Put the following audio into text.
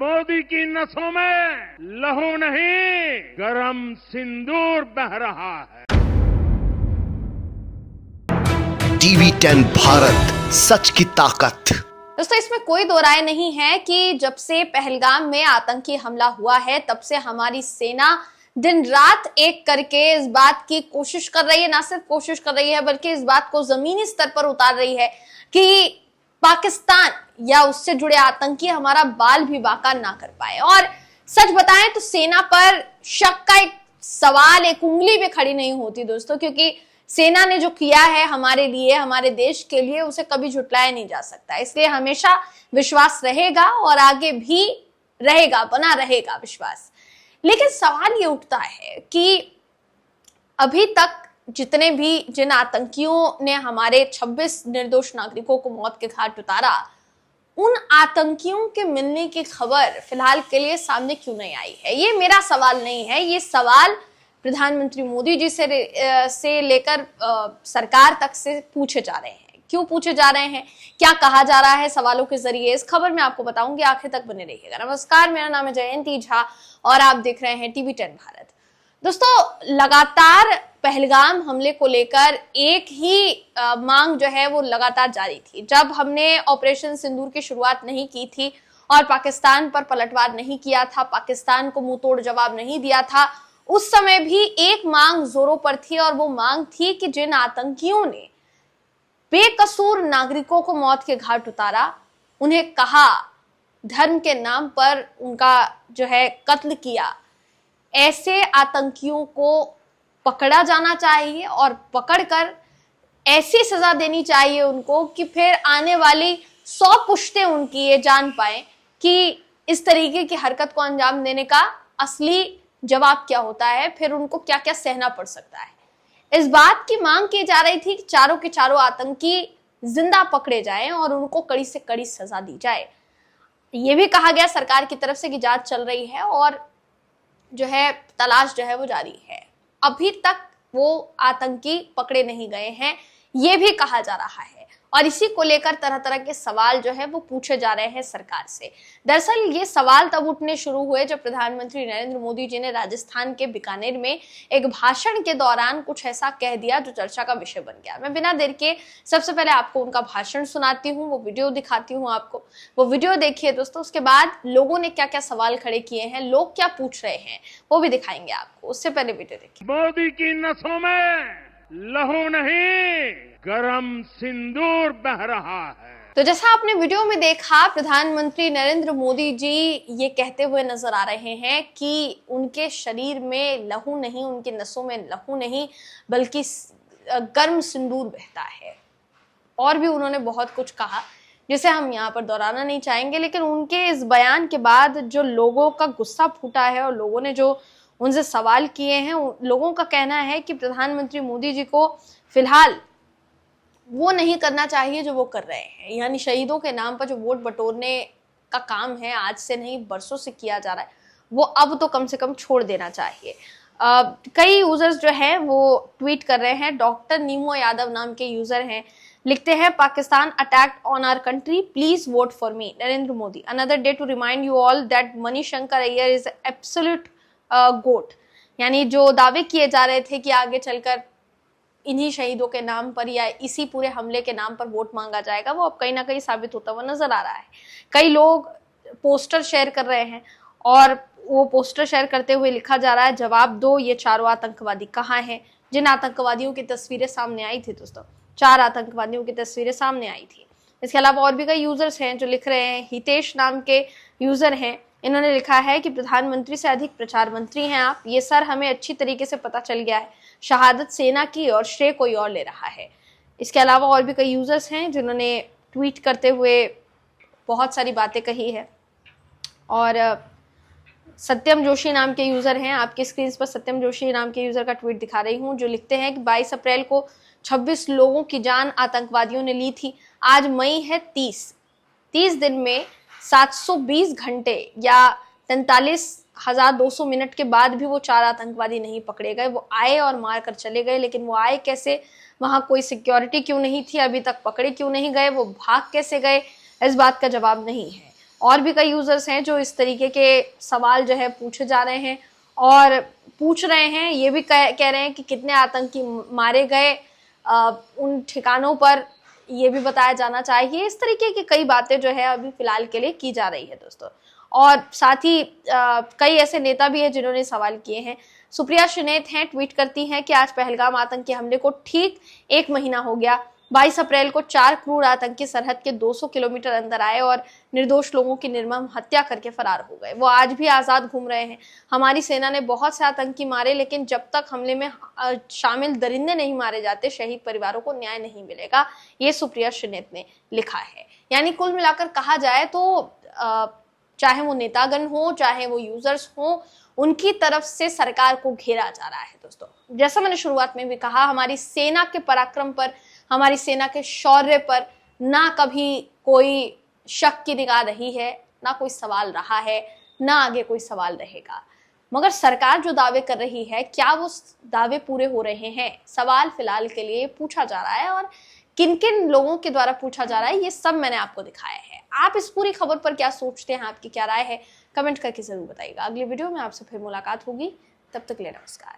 मोदी की नसों में लहू नहीं, गरम सिंदूर बह रहा है। TV10 भारत, सच की ताकत। दोस्तों, इसमें कोई दो राय नहीं है कि जब से पहलगाम में आतंकी हमला हुआ है तब से हमारी सेना दिन रात एक करके इस बात की कोशिश कर रही है, ना सिर्फ कोशिश कर रही है बल्कि इस बात को जमीनी स्तर पर उतार रही है कि पाकिस्तान या उससे जुड़े आतंकी हमारा बाल भी बाका ना कर पाए। और सच बताएं तो सेना पर शक का एक सवाल, एक उंगली भी खड़ी नहीं होती दोस्तों, क्योंकि सेना ने जो किया है हमारे लिए, हमारे देश के लिए, उसे कभी झुटलाया नहीं जा सकता। इसलिए हमेशा विश्वास रहेगा और आगे भी रहेगा, बना रहेगा विश्वास। लेकिन सवाल ये उठता है कि अभी तक जिन आतंकियों ने हमारे 26 निर्दोष नागरिकों को मौत के घाट उतारा, उन आतंकियों के मिलने की खबर फिलहाल के लिए सामने क्यों नहीं आई है? ये मेरा सवाल नहीं है, ये सवाल प्रधानमंत्री मोदी जी से लेकर सरकार तक से पूछे जा रहे हैं। क्यों पूछे जा रहे हैं, क्या कहा जा रहा है सवालों के जरिए, इस खबर में आपको बताऊंगी, आखिर तक बने रहिएगा। नमस्कार, मेरा नाम है जयंती झा और आप देख रहे हैं TV10 भारत। दोस्तों, लगातार पहलगाम हमले को लेकर एक ही मांग जो है वो लगातार जारी थी। जब हमने ऑपरेशन सिंदूर की शुरुआत नहीं की थी और पाकिस्तान पर पलटवार नहीं किया था, पाकिस्तान को मुंह तोड़ जवाब नहीं दिया था, उस समय भी एक मांग जोरों पर थी और वो मांग थी कि जिन आतंकियों ने बेकसूर नागरिकों को मौत के घाट उतारा, उन्हें कहा धर्म के नाम पर उनका जो है कत्ल किया, ऐसे आतंकियों को पकड़ा जाना चाहिए और पकड़कर ऐसी सजा देनी चाहिए उनको कि फिर आने वाली 100 पुश्तें उनकी ये जान पाए कि इस तरीके की हरकत को अंजाम देने का असली जवाब क्या होता है, फिर उनको क्या क्या सहना पड़ सकता है। इस बात की मांग की जा रही थी कि चारों के चारों आतंकी जिंदा पकड़े जाएं और उनको कड़ी से कड़ी सजा दी जाए। ये भी कहा गया सरकार की तरफ से कि जांच चल रही है और जो है तलाश जो है वो जारी है। अभी तक वो आतंकी पकड़े नहीं गए हैं, ये भी कहा जा रहा है और इसी को लेकर तरह तरह के सवाल जो है वो पूछे जा रहे हैं सरकार से। दरअसल ये सवाल तब उठने शुरू हुए जब प्रधानमंत्री नरेंद्र मोदी जी ने राजस्थान के बीकानेर में एक भाषण के दौरान कुछ ऐसा कह दिया जो चर्चा का विषय बन गया। मैं बिना देर के सबसे पहले आपको उनका भाषण सुनाती हूँ, वो वीडियो दिखाती हूँ आपको। वो वीडियो देखिए दोस्तों, उसके बाद लोगों ने क्या क्या सवाल खड़े किए हैं, लोग क्या पूछ रहे हैं, वो भी दिखाएंगे आपको। उससे पहले वीडियो देखिए। मोदी की नसों में लहू नहीं, गरम सिंदूर बह रहा है। तो जैसा आपने वीडियो में देखा, प्रधानमंत्री नरेंद्र मोदी जी ये कहते हुए नजर आ रहे हैं कि उनके शरीर में लहू नहीं, उनकी नसों में लहू नहीं, बल्कि गर्म सिंदूर बहता है। और भी उन्होंने बहुत कुछ कहा जिसे हम यहाँ पर दोहराना नहीं चाहेंगे, लेकिन उनके इस बयान के बाद जो लोगों का गुस्सा फूटा है और लोगों ने जो उनसे सवाल किए हैं, लोगों का कहना है कि प्रधानमंत्री मोदी जी को फिलहाल वो नहीं करना चाहिए जो वो कर रहे हैं, यानी शहीदों के नाम पर जो वोट बटोरने का काम है आज से नहीं बरसों से किया जा रहा है, वो अब तो कम से कम छोड़ देना चाहिए। कई यूजर्स जो हैं वो ट्वीट कर रहे हैं। डॉक्टर नीमो यादव नाम के यूजर हैं, लिखते हैं Pakistan attacked on our country, please vote for me Narendra Modi, another day to remind you all that Manishankar Aiyar is absolute goat. यानी जो दावे किए जा रहे थे कि आगे चलकर इन्हीं शहीदों के नाम पर या इसी पूरे हमले के नाम पर वोट मांगा जाएगा, वो अब कहीं ना कहीं साबित होता हुआ नजर आ रहा है। कई लोग पोस्टर शेयर कर रहे हैं और वो पोस्टर शेयर करते हुए लिखा जा रहा है, जवाब दो ये चारों आतंकवादी कहाँ हैं। जिन आतंकवादियों की तस्वीरें सामने आई थी दोस्तों, 4 आतंकवादियों की तस्वीरें सामने आई थी। इसके अलावा और भी कई यूजर्स हैं जो लिख रहे हैं। हितेश नाम के यूजर हैं, इन्होंने लिखा है कि प्रधानमंत्री से अधिक प्रचार मंत्री हैं आप, ये सर हमें अच्छी तरीके से पता चल गया है, शहादत सेना की और श्रेय कोई और ले रहा है। इसके अलावा और भी कई यूजर्स हैं जिन्होंने ट्वीट करते हुए बहुत सारी बातें कही है। और सत्यम जोशी नाम के यूजर हैं, आपकी स्क्रीन पर सत्यम जोशी नाम के यूजर का ट्वीट दिखा रही हूं, जो लिखते हैं कि 22 अप्रैल को 26 लोगों की जान आतंकवादियों ने ली थी, आज मई है 30 दिन में 720 घंटे या 43,200 मिनट के बाद भी वो 4 आतंकवादी नहीं पकड़े गए। वो आए और मार कर चले गए, लेकिन वो आए कैसे, वहां कोई सिक्योरिटी क्यों नहीं थी, अभी तक पकड़े क्यों नहीं गए, वो भाग कैसे गए, इस बात का जवाब नहीं है। और भी कई यूजर्स हैं जो इस तरीके के सवाल जो है पूछे जा रहे हैं और पूछ रहे हैं, ये भी कह रहे हैं कि कितने आतंकी मारे गए उन ठिकानों पर, ये भी बताया जाना चाहिए। इस तरीके की कई बातें जो है अभी फिलहाल के लिए की जा रही है दोस्तों। और साथ ही कई ऐसे नेता भी हैं जिन्होंने सवाल किए हैं। सुप्रिया सुनेत हैं, ट्वीट करती हैं कि आज पहलगाम आतंकी हमले को ठीक 1 महीना हो गया। 22 अप्रैल को 4 क्रूर आतंकी सरहद के 200 किलोमीटर अंदर आए और निर्दोष लोगों की निर्मम हत्या करके फरार हो गए। वो आज भी आजाद घूम रहे हैं। हमारी सेना ने बहुत से आतंकी मारे, लेकिन जब तक हमले में शामिल दरिंदे नहीं मारे जाते, शहीद परिवारों को न्याय नहीं मिलेगा। ये सुप्रिया सुनेत ने लिखा है। यानी कुल मिलाकर कहा जाए तो चाहे वो नेतागण हो, चाहे वो यूजर्स हो, उनकी तरफ से सरकार को घेरा जा रहा है दोस्तों। जैसा मैंने शुरुआत में भी कहा, हमारी सेना के पराक्रम पर, हमारी सेना के शौर्य पर ना कभी कोई शक की निगाह रही है, ना कोई सवाल रहा है, ना आगे कोई सवाल रहेगा। मगर सरकार जो दावे कर रही है, क्या वो दावे पूरे हो रहे हैं? सवाल फिलहाल के लिए पूछा जा रहा है और किन किन लोगों के द्वारा पूछा जा रहा है, ये सब मैंने आपको दिखाया है। आप इस पूरी खबर पर क्या सोचते हैं? आपकी क्या राय है? कमेंट करके जरूर बताइएगा। अगली वीडियो में आपसे फिर मुलाकात होगी। तब तक के लिए नमस्कार।